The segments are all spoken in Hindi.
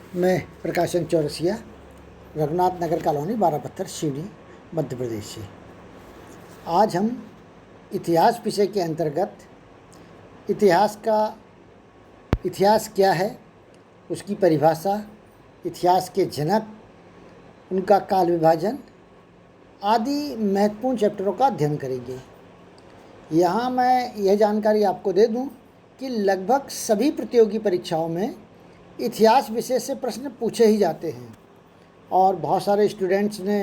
मैं प्रकाशन चौरसिया, रघुनाथ नगर कॉलोनी, 12 पत्थर, शिवनी, मध्य प्रदेश से। आज हम इतिहास विषय के अंतर्गत इतिहास क्या है, उसकी परिभाषा, इतिहास के जनक, उनका काल विभाजन आदि महत्वपूर्ण चैप्टरों का अध्ययन करेंगे। यहाँ मैं यह जानकारी आपको दे दूँ कि लगभग सभी प्रतियोगी परीक्षाओं में इतिहास विषय से प्रश्न पूछे ही जाते हैं और बहुत सारे स्टूडेंट्स ने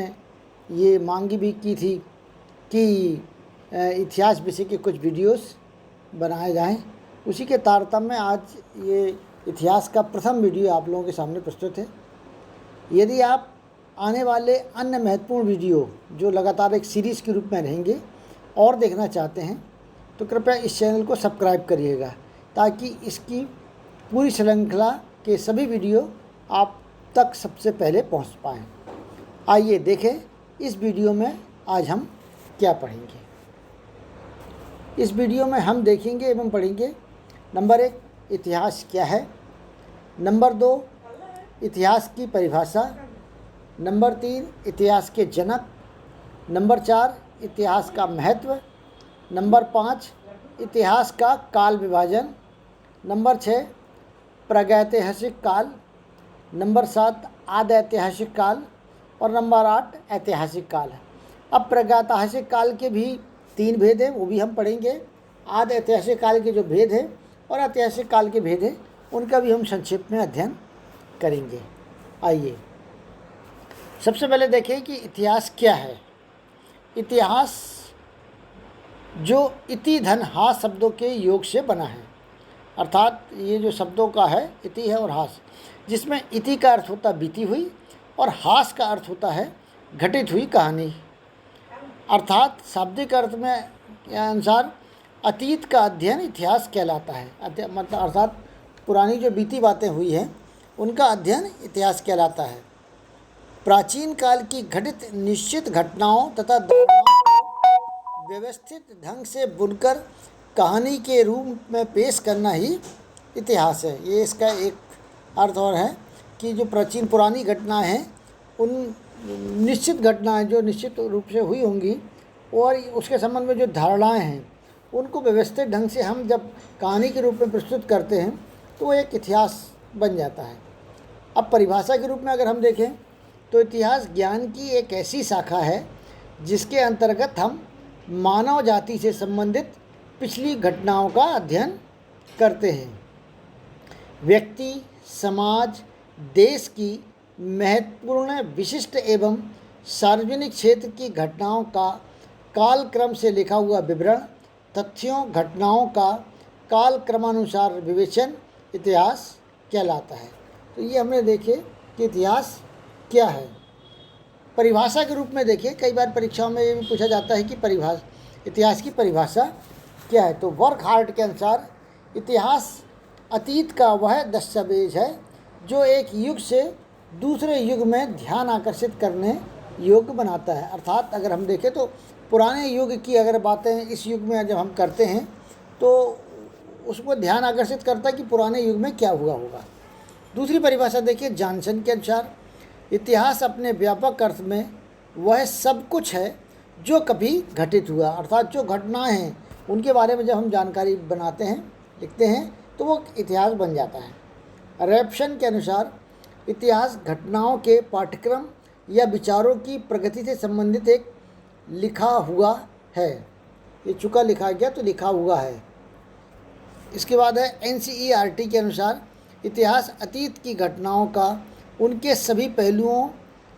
ये मांग भी की थी कि इतिहास विषय के कुछ वीडियोस बनाए जाएं। उसी के तारतम्य में आज ये इतिहास का प्रथम वीडियो आप लोगों के सामने प्रस्तुत है। यदि आप आने वाले अन्य महत्वपूर्ण वीडियो जो लगातार एक सीरीज़ के रूप में रहेंगे और देखना चाहते हैं तो कृपया इस चैनल को सब्सक्राइब करिएगा ताकि इसकी पूरी श्रृंखला के सभी वीडियो आप तक सबसे पहले पहुंच पाएँ। आइए देखें इस वीडियो में आज हम क्या पढ़ेंगे। इस वीडियो में हम देखेंगे एवं पढ़ेंगे नंबर 1, इतिहास क्या है। नंबर 2, इतिहास की परिभाषा। नंबर 3, इतिहास के जनक। नंबर 4, इतिहास का महत्व। नंबर 5, इतिहास का काल विभाजन। नंबर 6, प्रागैतिहासिक काल। नंबर 7, आदैतिहासिक काल। और नंबर 8, ऐतिहासिक काल। अब प्रागैतिहासिक काल के भी 3 भेद हैं, वो भी हम पढ़ेंगे। आद ऐतिहासिक काल के जो भेद हैं और ऐतिहासिक काल के भेद हैं उनका भी हम संक्षिप्त में अध्ययन करेंगे। आइए सबसे पहले देखें कि इतिहास क्या है। इतिहास जो इति धन हास शब्दों के योग से बना है, अर्थात ये जो शब्दों का है इति है और हास, जिसमें इति का अर्थ होता बीती हुई और हास का अर्थ होता है घटित हुई कहानी। अर्थात शाब्दिक अर्थ में अनुसार अतीत का अध्ययन इतिहास कहलाता है। मतलब अर्थात पुरानी जो बीती बातें हुई हैं उनका अध्ययन इतिहास कहलाता है। प्राचीन काल की घटित निश्चित घटनाओं तथा धारणाओं को व्यवस्थित ढंग से बुनकर कहानी के रूप में पेश करना ही इतिहास है। ये इसका एक अर्थ और है कि जो प्राचीन पुरानी घटनाएं हैं उन निश्चित घटनाएं जो निश्चित रूप से हुई होंगी और उसके संबंध में जो धारणाएं हैं उनको व्यवस्थित ढंग से हम जब कहानी के रूप में प्रस्तुत करते हैं तो वो एक इतिहास बन जाता है। अब परिभाषा के रूप में अगर हम देखें तो इतिहास ज्ञान की एक ऐसी शाखा है जिसके अंतर्गत हम मानव जाति से संबंधित पिछली घटनाओं का अध्ययन करते हैं। व्यक्ति, समाज, देश की महत्वपूर्ण, विशिष्ट एवं सार्वजनिक क्षेत्र की घटनाओं का कालक्रम से लिखा हुआ विवरण, तथ्यों, घटनाओं का काल क्रमानुसार विवेचन इतिहास कहलाता है। तो ये हमने देखे कि इतिहास क्या है। परिभाषा के रूप में देखिए, कई बार परीक्षाओं में ये भी पूछा जाता है कि इतिहास की परिभाषा क्या है। तो वर्कहार्ट के अनुसार इतिहास अतीत का वह दस्तावेज है जो एक युग से दूसरे युग में ध्यान आकर्षित करने योग्य बनाता है। अर्थात अगर हम देखें तो पुराने युग की अगर बातें इस युग में जब हम करते हैं तो उसको ध्यान आकर्षित करता है कि पुराने युग में क्या हुआ होगा। दूसरी परिभाषा देखिए जॉनसन के अनुसार, इतिहास अपने व्यापक अर्थ में वह सब कुछ है जो कभी घटित हुआ। अर्थात जो घटनाएं हैं उनके बारे में जब हम जानकारी बनाते हैं, लिखते हैं तो वो इतिहास बन जाता है। रैप्सन के अनुसार इतिहास घटनाओं के पाठ्यक्रम या विचारों की प्रगति से संबंधित एक लिखा हुआ है। ये चुका लिखा गया तो लिखा हुआ है। इसके बाद है NCERT के अनुसार इतिहास अतीत की घटनाओं का उनके सभी पहलुओं,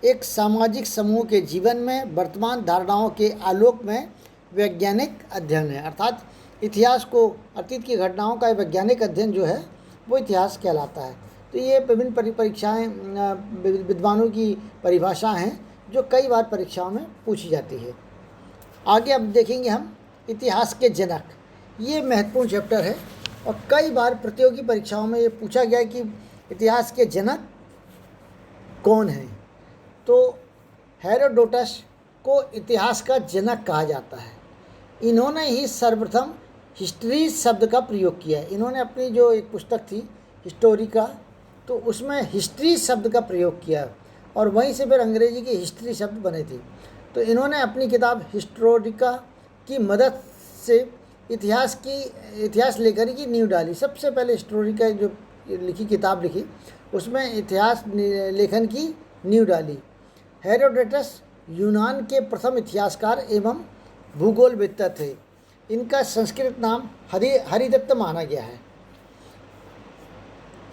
एक सामाजिक समूह के जीवन में वर्तमान धारणाओं के आलोक में वैज्ञानिक अध्ययन है। अर्थात इतिहास को, अतीत की घटनाओं का वैज्ञानिक अध्ययन जो है वो इतिहास कहलाता है। तो ये विभिन्न परीक्षाएँ, विद्वानों की परिभाषाएँ हैं जो कई बार परीक्षाओं में पूछी जाती है। आगे अब देखेंगे हम इतिहास के जनक। ये महत्वपूर्ण चैप्टर है और कई बार प्रतियोगी परीक्षाओं में ये पूछा गया कि इतिहास के जनक कौन हैं। तो हेरोडोटस को इतिहास का जनक कहा जाता है। इन्होंने ही सर्वप्रथम हिस्ट्री शब्द का प्रयोग किया है। इन्होंने अपनी जो एक पुस्तक थी हिस्टोरिका तो उसमें हिस्ट्री शब्द का प्रयोग किया और वहीं से फिर अंग्रेजी की हिस्ट्री शब्द बने थे। तो इन्होंने अपनी किताब हिस्टोरिका की मदद से इतिहास लेखन की नींव डाली। सबसे पहले हिस्टोरिका जो किताब लिखी उसमें इतिहास लेखन की नींव डाली। हेरोडोटस यूनान के प्रथम इतिहासकार एवं भूगोलवेत्ता थे। इनका संस्कृत नाम हरिदत्त माना गया है।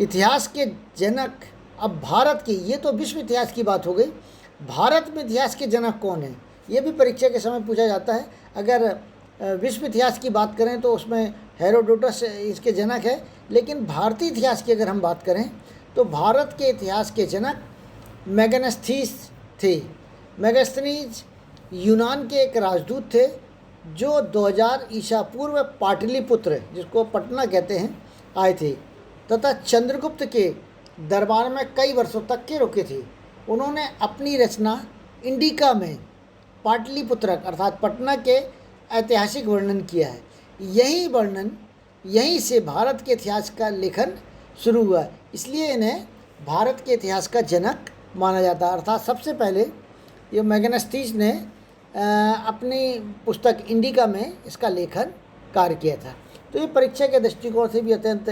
इतिहास के जनक, अब भारत की, ये तो विश्व इतिहास की बात हो गई, भारत में इतिहास के जनक कौन हैं, ये भी परीक्षा के समय पूछा जाता है। अगर विश्व इतिहास की बात करें तो उसमें हेरोडोटस इसके जनक है, लेकिन भारतीय इतिहास की अगर हम बात करें तो भारत के इतिहास के जनक मेगास्थनीज थे। मेगास्थनीज यूनान के एक राजदूत थे जो 2000 ईसा पूर्व पाटलिपुत्र, जिसको पटना कहते हैं, आए थे तथा चंद्रगुप्त के दरबार में कई वर्षों तक के रुके थे। उन्होंने अपनी रचना इंडिका में पाटलिपुत्र अर्थात पटना के ऐतिहासिक वर्णन किया है। यहीं से भारत के इतिहास का लेखन शुरू हुआ, इसलिए इन्हें भारत के इतिहास का जनक माना जाता है। अर्थात सबसे पहले ये मेगास्थनीज ने अपनी पुस्तक इंडिका में इसका लेखन कार्य किया था। तो ये परीक्षा के दृष्टिकोण से भी अत्यंत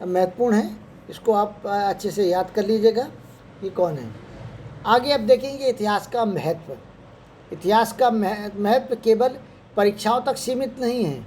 महत्वपूर्ण है, इसको आप अच्छे से याद कर लीजिएगा ये कौन है। आगे अब देखेंगे इतिहास का महत्व। इतिहास का महत्व केवल परीक्षाओं तक सीमित नहीं है।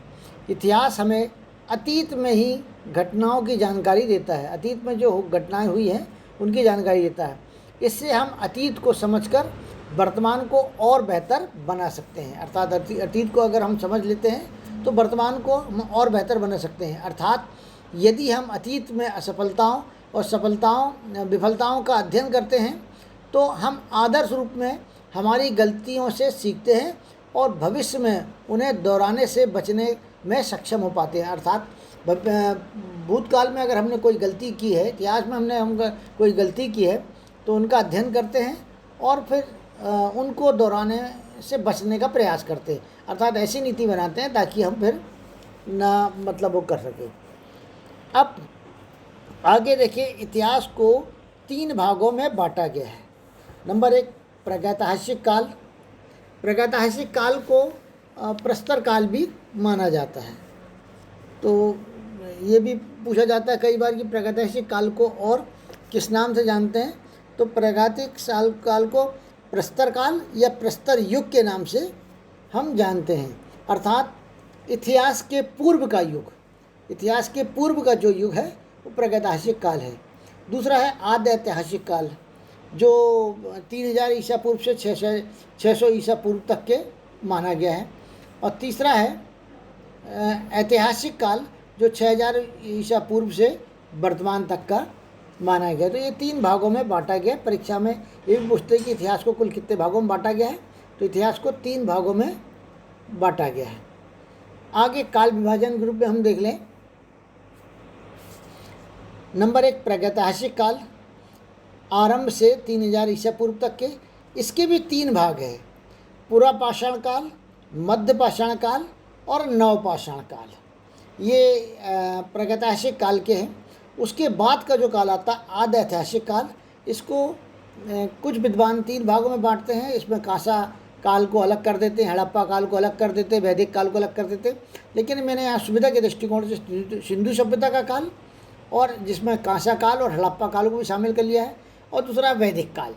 इतिहास हमें अतीत में ही घटनाओं की जानकारी देता है, अतीत में जो घटनाएं हुई हैं उनकी जानकारी देता है। इससे हम अतीत को समझकर वर्तमान को और बेहतर बना सकते हैं। अर्थात अतीत को अगर हम समझ लेते हैं तो वर्तमान को हम और बेहतर बना सकते हैं। अर्थात यदि हम अतीत में असफलताओं और विफलताओं का अध्ययन करते हैं तो हम आदर्श रूप में हमारी गलतियों से सीखते हैं और भविष्य में उन्हें दोहराने से बचने में सक्षम हो पाते हैं। अर्थात भूतकाल में अगर हमने कोई गलती की है, इतिहास में हमने कोई गलती की है तो उनका अध्ययन करते हैं और फिर उनको दोहराने से बचने का प्रयास करते हैं। अर्थात ऐसी नीति बनाते हैं ताकि हम फिर ना वो कर सकें। अब आगे देखिए, इतिहास को 3 भागों में बांटा गया है। नंबर 1 प्रागैतिहासिक काल। प्रागैतिहासिक काल को प्रस्तर काल भी माना जाता है। तो ये भी पूछा जाता है कई बार कि प्रागैतिहासिक काल को और किस नाम से जानते हैं, तो प्रागैतिहासिक काल को प्रस्तर काल या प्रस्तर युग के नाम से हम जानते हैं। अर्थात इतिहास के पूर्व का युग, इतिहास के पूर्व का जो युग है वो प्रागैतिहासिक काल है। दूसरा है आद्य ऐतिहासिक काल, जो 3000 ईसा पूर्व से 600 ईसा पूर्व तक के माना गया है। और तीसरा है ऐतिहासिक काल, जो 6000 ईसा पूर्व से वर्तमान तक का माना गया। तो ये 3 भागों में बांटा गया। परीक्षा में ये भी पूछते हैं कि इतिहास को कुल कितने भागों में बांटा गया है, तो इतिहास को 3 भागों में बांटा गया है। आगे काल विभाजन के रूप में हम देख लें। नंबर 1 प्रागैतिहासिक काल, आरंभ से 3000 ईसा पूर्व तक के। इसके भी 3 भाग हैं, पुरापाषाण काल, मध्यपाषाण काल और नवपाषाण काल। ये प्रागैतिहासिक काल के हैं। उसके बाद का जो काल आता है आद्य ऐतिहासिक काल, इसको कुछ विद्वान 3 भागों में बांटते हैं। इसमें कांसा काल को अलग कर देते हैं, हड़प्पा काल को अलग कर देते हैं, वैदिक काल को अलग कर देते हैं। लेकिन मैंने यहाँ सुविधा के दृष्टिकोण से सिंधु सभ्यता का काल, और जिसमें कांसा काल और हड़प्पा काल को भी शामिल कर लिया है, और दूसरा वैदिक काल,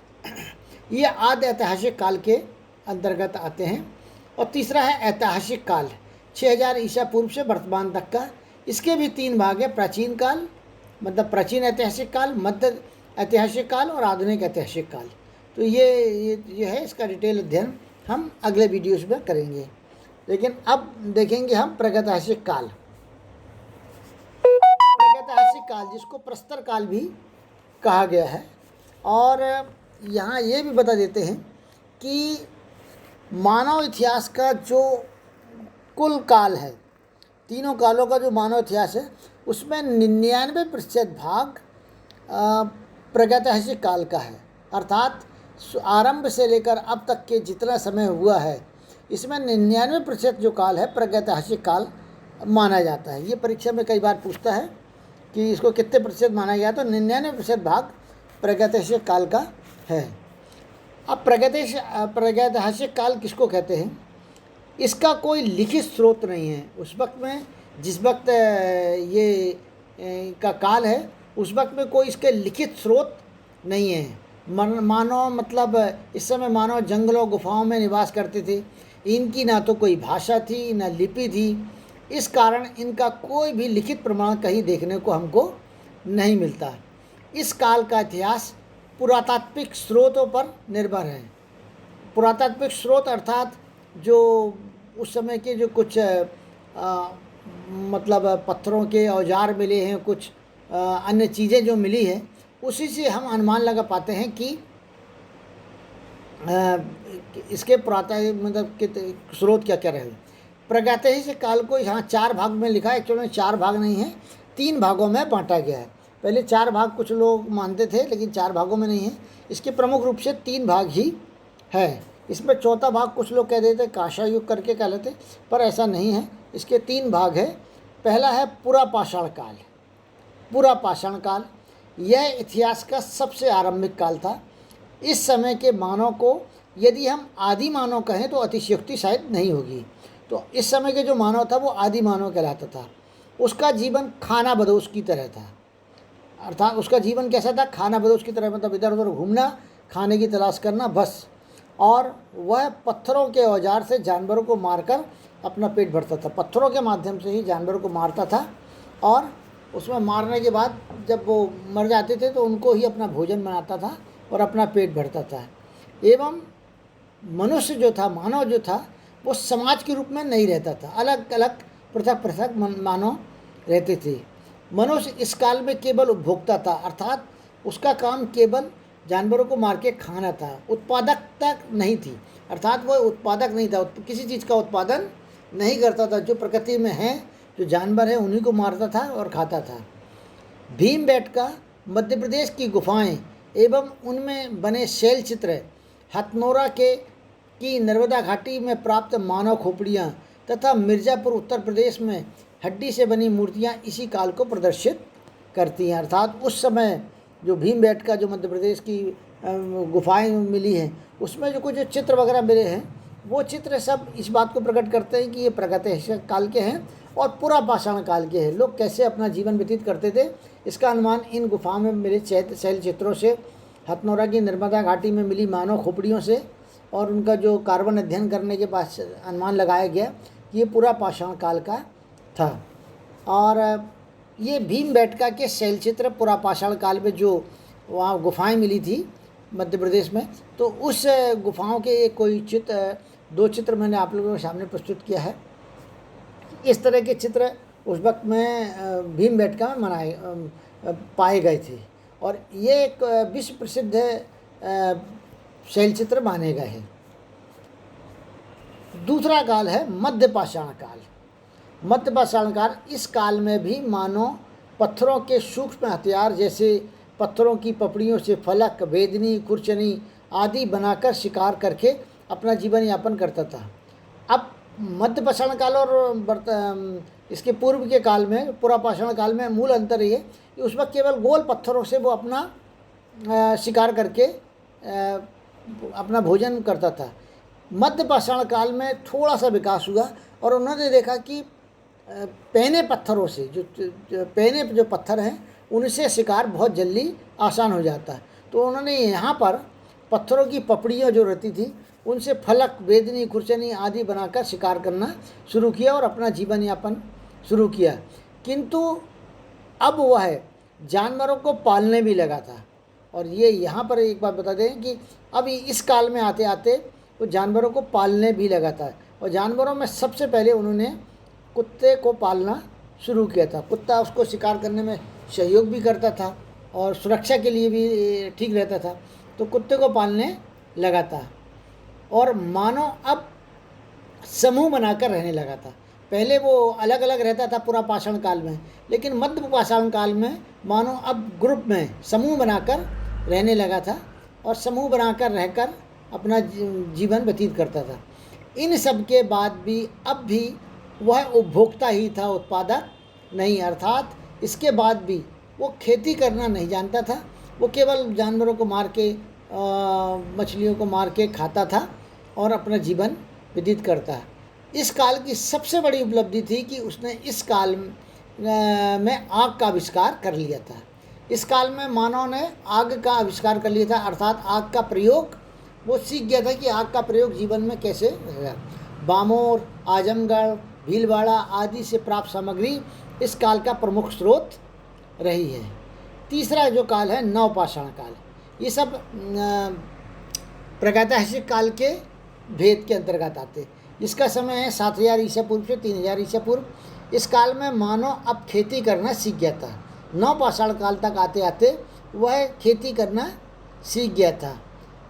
ये आद्य ऐतिहासिक काल के अंतर्गत आते हैं। और तीसरा है ऐतिहासिक काल, 6000 ईसा पूर्व से वर्तमान तक का। इसके भी 3 भाग है, प्राचीन काल मतलब प्राचीन ऐतिहासिक काल, मध्य ऐतिहासिक काल और आधुनिक ऐतिहासिक काल। तो ये है, इसका डिटेल अध्ययन हम अगले वीडियोस में करेंगे। लेकिन अब देखेंगे हम प्रागैतिहासिक काल। प्रागैतिहासिक काल जिसको प्रस्तर काल भी कहा गया है। और यहाँ ये भी बता देते हैं कि मानव इतिहास का जो कुल काल है, तीनों कालों का जो मानव इतिहास है, उसमें 99% भाग प्रागैतिहासिक काल का है। अर्थात आरंभ से लेकर अब तक के जितना समय हुआ है, इसमें 99% जो काल है प्रागैतिहासिक काल माना जाता है। ये परीक्षा में कई बार पूछता है कि इसको कितने प्रतिशत माना गया, तो 99% भाग प्रागैतिहासिक काल का है। अब प्रागैतिहासिक काल किसको कहते हैं? इसका कोई लिखित स्रोत नहीं है। उस वक्त में, जिस वक्त ये का काल है, उस वक्त में कोई इसके लिखित स्रोत नहीं है। मानव मतलब इस समय मानव जंगलों गुफाओं में निवास करते थे। इनकी ना तो कोई भाषा थी, ना लिपि थी। इस कारण इनका कोई भी लिखित प्रमाण कहीं देखने को हमको नहीं मिलता। इस काल का इतिहास पुरातात्विक स्रोतों पर निर्भर है। पुरातात्विक स्रोत अर्थात जो उस समय के जो कुछ मतलब पत्थरों के औजार मिले हैं, कुछ अन्य चीज़ें जो मिली हैं, उसी से हम अनुमान लगा पाते हैं कि इसके मतलब के स्रोत क्या क्या रहे। प्रागैतिहासिक काल को यहाँ 4 भाग में लिखा है। एक्चुअली में 4 भाग नहीं है, 3 भागों में बांटा गया है। पहले 4 भाग कुछ लोग मानते थे, लेकिन 4 भागों में नहीं है। इसके प्रमुख रूप से 3 भाग ही है। इसमें चौथा भाग कुछ लोग कह देते कांस्य युग करके कह लेते, पर ऐसा नहीं है। इसके 3 भाग है। पहला है पुरापाषाण काल। पुरापाषाण काल यह इतिहास का सबसे आरंभिक काल था। इस समय के मानव को यदि हम आदि मानव कहें तो अतिशयोक्ति शायद नहीं होगी। तो इस समय के जो मानव था वो आदि मानव कहलाता था। उसका जीवन खाना बदोश की तरह था। अर्थात उसका जीवन कैसा था? खाना बदोश की तरह, मतलब इधर उधर घूमना, खाने की तलाश करना, बस। और वह पत्थरों के औजार से जानवरों को मारकर अपना पेट भरता था। पत्थरों के माध्यम से ही जानवरों को मारता था, और उसमें मारने के बाद जब वो मर जाते थे तो उनको ही अपना भोजन बनाता था और अपना पेट भरता था। एवं मनुष्य जो था, मानव जो था, वो समाज के रूप में नहीं रहता था। अलग अलग पृथक पृथक मानव रहते थे। मनुष्य इस काल में केवल उपभोक्ता था, अर्थात उसका काम केवल जानवरों को मार के खाना था। उत्पादकता नहीं थी, अर्थात वो उत्पादक नहीं था, किसी चीज़ का उत्पादन नहीं करता था। जो प्रकृति में है, जो जानवर है, उन्हीं को मारता था और खाता था। भीमबेटका, मध्य प्रदेश की गुफाएं एवं उनमें बने शैल चित्र, हथनोरा की नर्मदा घाटी में प्राप्त मानव खोपड़ियाँ तथा मिर्ज़ापुर उत्तर प्रदेश में हड्डी से बनी मूर्तियाँ इसी काल को प्रदर्शित करती हैं। अर्थात उस समय जो भीमबेटका, जो मध्य प्रदेश की गुफाएं मिली हैं, उसमें जो कुछ चित्र वगैरह मिले हैं, वो चित्र सब इस बात को प्रकट करते हैं कि ये प्रागैतिहासिक काल के हैं और पुरापाषाण काल के हैं। लोग कैसे अपना जीवन व्यतीत करते थे, इसका अनुमान इन गुफाओं में मिले शैल चित्रों से, हथनोरा की नर्मदा घाटी में मिली मानव खोपड़ियों से, और उनका जो कार्बन अध्ययन करने के बाद अनुमान लगाया गया कि ये पुरापाषाण काल का था। और ये भीमबेटका के शैल चित्र पुरापाषाण काल में जो वहाँ गुफाएं मिली थी मध्य प्रदेश में, तो उस गुफाओं के कोई चित्र, 2 चित्र मैंने आप लोगों के सामने प्रस्तुत किया है। इस तरह के चित्र उस वक्त में भीमबेटका में पाए गए थे, और ये एक विश्व प्रसिद्ध शैल चित्र माने गए हैं। दूसरा काल है मध्यपाषाण काल। मध्यपाषाण काल, इस काल में भी मानव पत्थरों के सूक्ष्म हथियार जैसे पत्थरों की पपड़ियों से फलक, वेदनी, खुरचनी आदि बनाकर शिकार करके अपना जीवन यापन करता था। अब मध्यपाषाण काल और इसके पूर्व के काल में, पुरापाषाण काल में मूल अंतर ये कि उस वक्त केवल गोल पत्थरों से वो अपना शिकार करके अपना भोजन करता था। मध्यपाषाण काल में थोड़ा सा विकास हुआ और उन्होंने देखा कि पैने पत्थरों से, जो पैने जो पत्थर हैं, उनसे शिकार बहुत जल्दी आसान हो जाता है। तो उन्होंने यहाँ पर पत्थरों की पपड़ियाँ जो रहती थी, उनसे फलक, वेदनी, खुरचनी आदि बनाकर शिकार करना शुरू किया और अपना जीवन यापन शुरू किया। किंतु अब वह जानवरों को पालने भी लगा था। और ये यहाँ पर एक बात बता दें कि अब इस काल में आते आते वो जानवरों को पालने भी लगा था, और जानवरों में सबसे पहले उन्होंने कुत्ते को पालना शुरू किया था। कुत्ता उसको शिकार करने में सहयोग भी करता था और सुरक्षा के लिए भी ठीक रहता था, तो कुत्ते को पालने लगा था। और मानव अब समूह बनाकर रहने लगा था। पहले वो अलग अलग रहता था पुरापाषाण काल में, लेकिन मध्यपाषाण काल में मानव अब ग्रुप में समूह बनाकर रहने लगा था और समूह बनाकर रहकर अपना जीवन व्यतीत करता था। इन सब के बाद भी अब भी वह उपभोक्ता ही था, उत्पादक नहीं। अर्थात इसके बाद भी वो खेती करना नहीं जानता था। वो केवल जानवरों को मार के, मछलियों को मार के खाता था और अपना जीवन व्यतीत करता। इस काल की सबसे बड़ी उपलब्धि थी कि उसने इस काल में आग का आविष्कार कर लिया था। इस काल में मानव ने आग का आविष्कार कर लिया था, अर्थात आग का प्रयोग वो सीख गया था कि आग का प्रयोग जीवन में कैसे होगा। बामोर, आजमगढ़, भीलवाड़ा आदि से प्राप्त सामग्री इस काल का प्रमुख स्रोत रही है। तीसरा जो काल है नवपाषाण काल, ये सब प्रागैतिहासिक काल के भेद के अंतर्गत आते, जिसका समय है 7000 ईसा पूर्व से 3000 ईसा पूर्व। इस काल में मानव अब खेती करना सीख गया था। नवपाषाण काल तक आते आते वह खेती करना सीख गया था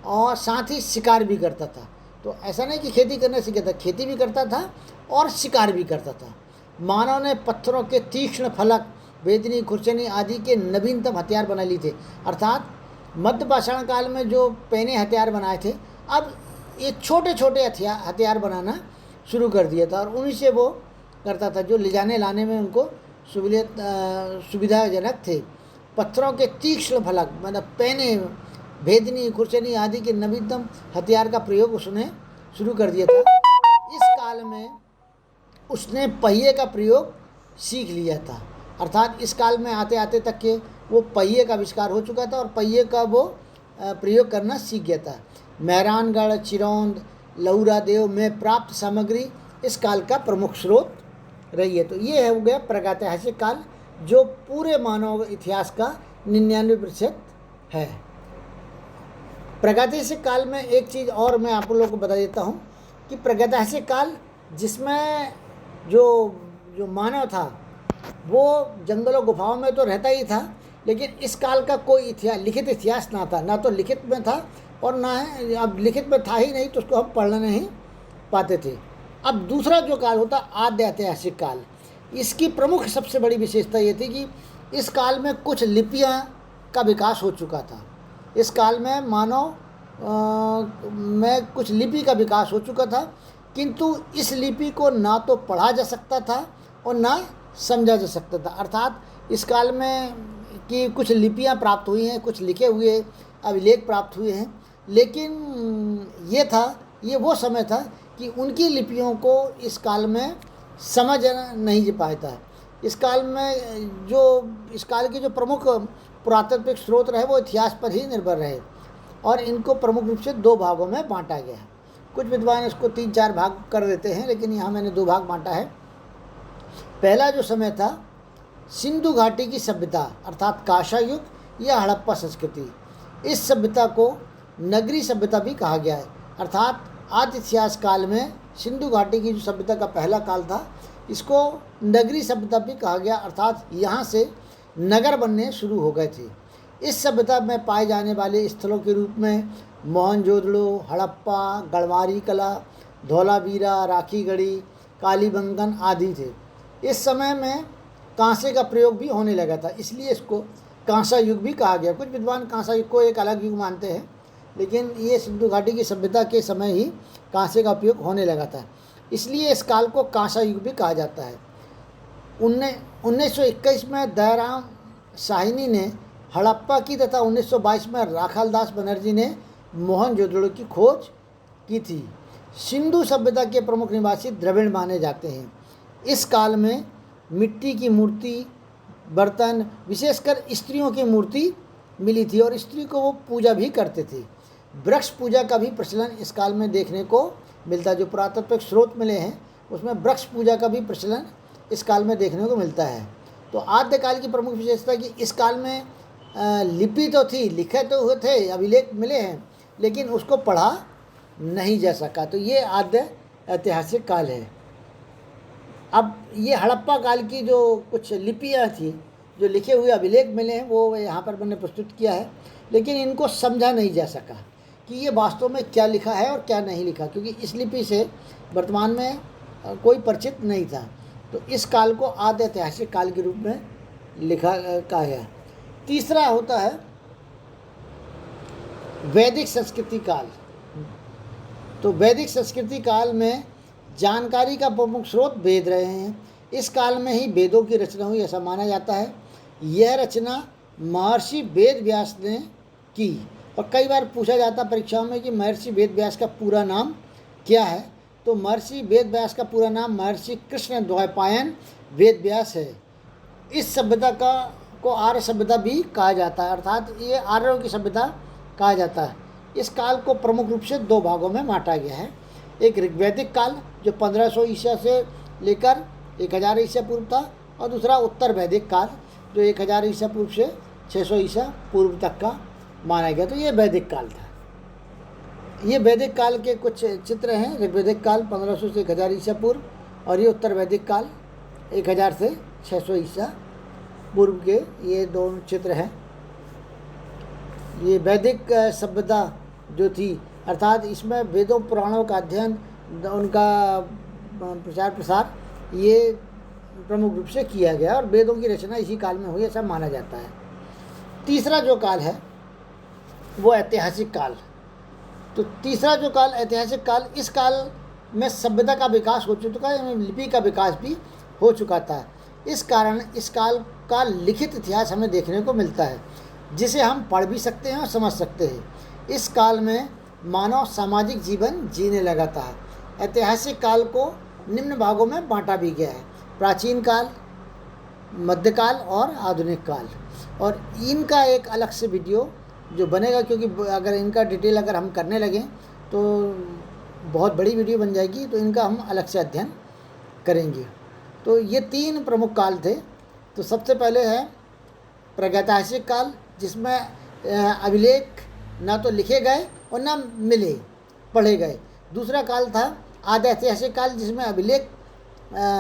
और साथ ही शिकार भी करता था। तो ऐसा नहीं कि खेती करना सीख गया था, खेती भी करता था और शिकार भी करता था। मानव ने पत्थरों के तीक्ष्ण फलक, वेदनी, खुरचनी आदि के नवीनतम हथियार बना लिए थे, अर्थात मध्यपाषाण काल में जो पैने हथियार बनाए थे, अब ये छोटे छोटे हथियार बनाना शुरू कर दिया था और उन्हीं से वो करता था, जो ले जाने लाने में उनको सुविधाजनक थे। पत्थरों के तीक्ष्ण फलक मतलब पैने, भेदनी, खुरचनी आदि के नवीनतम हथियार का प्रयोग उसने शुरू कर दिया था। इस काल में उसने पहिए का प्रयोग सीख लिया था, अर्थात इस काल में आते आते तक के वो पहिए का आविष्कार हो चुका था और पहिए का वो प्रयोग करना सीख गया था। मेहरानगढ़, चिरौंद, लौरा देव में प्राप्त सामग्री इस काल का प्रमुख स्रोत रही है। तो ये हो गया प्रागैतिहासिक काल, जो पूरे मानव इतिहास का 99% है। प्रागैतिहासिक काल में एक चीज़ और मैं आप लोगों को बता देता हूँ कि प्रागैतिहासिक काल जिसमें जो मानव था वो जंगलों गुफाओं में तो रहता ही था, लेकिन इस काल का कोई इतिहास, लिखित इतिहास ना था, ना तो लिखित में था और ना है, अब लिखित में था ही नहीं तो उसको हम पढ़ना नहीं पाते थे। अब दूसरा जो काल होता आद्य ऐतिहासिक काल, इसकी प्रमुख सबसे बड़ी विशेषता ये थी कि इस काल में कुछ लिपियाँ का विकास हो चुका था। इस काल में मानव में कुछ लिपि का विकास हो चुका था, किंतु इस लिपि को ना तो पढ़ा जा सकता था और ना समझा जा सकता था। अर्थात इस काल में कि कुछ लिपियाँ प्राप्त हुई हैं, कुछ लिखे हुए अभिलेख प्राप्त हुए हैं, लेकिन ये वो समय था कि उनकी लिपियों को इस काल में समझ नहीं जा पाया था। इस काल के जो प्रमुख पुरातात्विक स्रोत रहे वो इतिहास पर ही निर्भर रहे और इनको प्रमुख रूप से 2 भागों में बांटा गया। कुछ विद्वान इसको 3-4 भाग कर देते हैं, लेकिन यहाँ मैंने 2 भाग बांटा है। पहला जो समय था सिंधु घाटी की सभ्यता, अर्थात कांसा युग या हड़प्पा संस्कृति। इस सभ्यता को नगरी सभ्यता भी कहा गया है, अर्थात आदि इतिहास काल में सिंधु घाटी की जो सभ्यता का पहला काल था इसको नगरी सभ्यता भी कहा गया, अर्थात यहाँ से नगर बनने शुरू हो गए थे। इस सभ्यता में पाए जाने वाले स्थलों के रूप में मोहनजोदड़ो, हड़प्पा, गढ़वारी कला, धौलावीरा, राखीगढ़ी, कालीबंगन आदि थे। इस समय में कांसे का प्रयोग भी होने लगा था, इसलिए इसको कांसा युग भी कहा गया। कुछ विद्वान कांसा युग को एक अलग युग मानते हैं, लेकिन ये सिंधु घाटी की सभ्यता के समय ही कांसे का उपयोग होने लगा था, इसलिए इस काल को कांसा युग भी कहा जाता है। 1921 में दयाराम साहनी ने हड़प्पा की तथा 1922 में राखालदास बनर्जी ने मोहनजोदड़ो की खोज की थी। सिंधु सभ्यता के प्रमुख निवासी द्रविड़ माने जाते हैं। इस काल में मिट्टी की मूर्ति, बर्तन, विशेषकर स्त्रियों की मूर्ति मिली थी और स्त्री को वो पूजा भी करते थे। वृक्ष पूजा का भी प्रचलन इस काल में देखने को मिलता है। जो पुरातात्विक स्रोत मिले हैं उसमें वृक्ष पूजा का भी प्रचलन इस काल में देखने को मिलता है। तो आद्य काल की प्रमुख विशेषता कि इस काल में लिपि तो थी, लिखे तो हुए थे, अभिलेख मिले हैं, लेकिन उसको पढ़ा नहीं जा सका। तो ये आद्य ऐतिहासिक काल है। अब ये हड़प्पा काल की जो कुछ लिपियाँ थी, जो लिखे हुए अभिलेख मिले हैं, वो यहाँ पर मैंने प्रस्तुत किया है, लेकिन इनको समझा नहीं जा सका कि ये वास्तव में क्या लिखा है और क्या नहीं लिखा, क्योंकि इस लिपि से वर्तमान में कोई परिचित नहीं था। तो इस काल को आद्य ऐतिहासिक काल के रूप में लिखा कहा गया। तीसरा होता है वैदिक संस्कृति काल। तो वैदिक संस्कृति काल में जानकारी का प्रमुख स्रोत वेद रहे हैं। इस काल में ही वेदों की रचना हुई ऐसा माना जाता है। यह रचना महर्षि वेद व्यास ने की। और कई बार पूछा जाता परीक्षाओं में कि महर्षि वेद व्यास का पूरा नाम क्या है। तो महर्षि वेद व्यास का पूरा नाम महर्षि कृष्ण द्वैपायन वेद व्यास है। इस सभ्यता को आर्य सभ्यता भी कहा जाता है, अर्थात ये आर्यों की सभ्यता कहा जाता है। इस काल को प्रमुख रूप से 2 भागों में बांटा गया है। एक ऋग्वैदिक काल जो 1500 ईसा से लेकर 1000 ईसा पूर्व था, और दूसरा उत्तर वैदिक काल जो 1000 ईसा पूर्व से 600 ईसा पूर्व तक का माना गया। तो ये वैदिक काल था। ये वैदिक काल के कुछ चित्र हैं। ऋग्वैदिक काल 1500 से 1000 ईसा पूर्व, और ये उत्तर वैदिक काल 1000 से 600 ईसा पूर्व के ये 2 चित्र हैं। ये वैदिक सभ्यता जो थी, अर्थात इसमें वेदों पुराणों का अध्ययन, उनका प्रचार प्रसार ये प्रमुख रूप से किया गया, और वेदों की रचना इसी काल में हुई ऐसा माना जाता है। तीसरा जो काल है वो ऐतिहासिक काल। तो तीसरा जो काल ऐतिहासिक काल, इस काल में सभ्यता का विकास हो चुका है, लिपि का विकास भी हो चुका था। इस कारण इस काल का लिखित इतिहास हमें देखने को मिलता है, जिसे हम पढ़ भी सकते हैं और समझ सकते हैं। इस काल में मानव सामाजिक जीवन जीने लगा था। ऐतिहासिक काल को निम्न भागों में बांटा भी गया है: प्राचीन काल, मध्यकाल और आधुनिक काल। और इनका एक अलग से वीडियो जो बनेगा, क्योंकि अगर इनका डिटेल अगर हम करने लगें तो बहुत बड़ी वीडियो बन जाएगी, तो इनका हम अलग से अध्ययन करेंगे। तो ये 3 प्रमुख काल थे। तो सबसे पहले है प्रागैतिहासिक काल, जिसमें अभिलेख ना तो लिखे गए और ना मिले, पढ़े गए। दूसरा काल था आदि ऐतिहासिक काल, जिसमें अभिलेख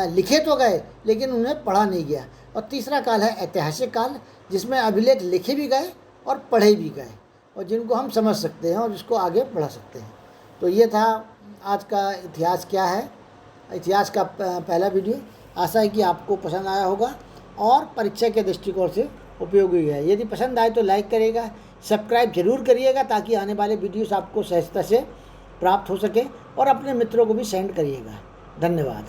लिखे तो गए लेकिन उन्हें पढ़ा नहीं गया। और तीसरा काल है ऐतिहासिक काल, जिसमें अभिलेख लिखे भी गए और पढ़े भी गए, और जिनको हम समझ सकते हैं और जिसको आगे बढ़ा सकते हैं। तो ये था आज का इतिहास क्या है, इतिहास का पहला वीडियो। आशा है कि आपको पसंद आया होगा और परीक्षा के दृष्टिकोण से उपयोगी है। यदि पसंद आए तो लाइक करिएगा, सब्सक्राइब जरूर करिएगा, ताकि आने वाले वीडियोस आपको सहजता से प्राप्त हो सके, और अपने मित्रों को भी सेंड करिएगा। धन्यवाद।